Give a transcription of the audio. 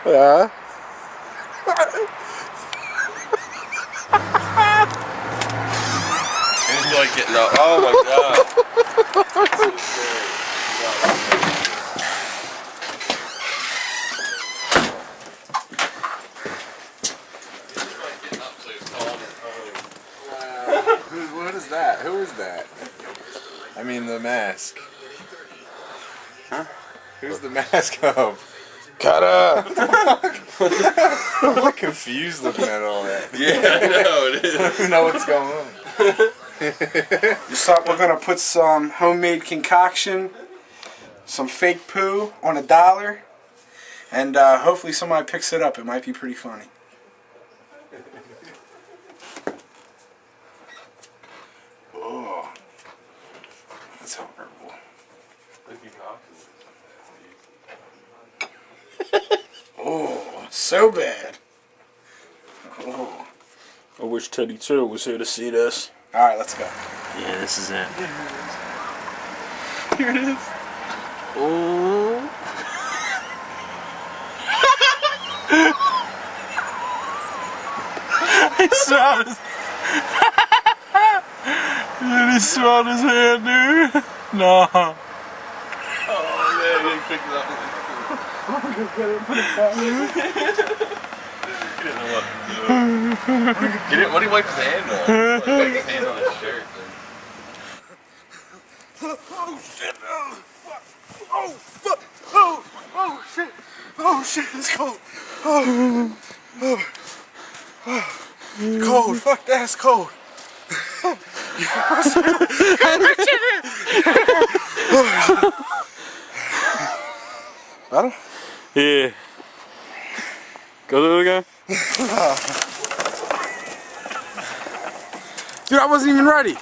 Yeah. He's like getting up. Oh my god. What is that? Who is that? I mean the mask. Huh? Who's the mask of? Kata! I'm like confused looking at all that. Yeah, I know it I is. don't know what's going on. So we're gonna put some homemade concoction, some fake poo on $1, and hopefully somebody picks it up. It might be pretty funny. Oh, that's horrible. Oh, so bad. Oh. I wish Teddy Two was here to see this. Alright, let's go. Yeah, this is it. Here it is. Oh. He smelled his... Did he smell his hand, dude? No. Oh man, he picked it up. I'm gonna get it, put it back. He didn't know what to do. What do you wipe his hand on? Like, wipe his hand on his shirt. Oh shit! Oh fuck! Oh shit! Oh shit! It's cold. Cold. Fuck that. It's cold. Better? Yeah. Go do it again. Dude, I wasn't even ready.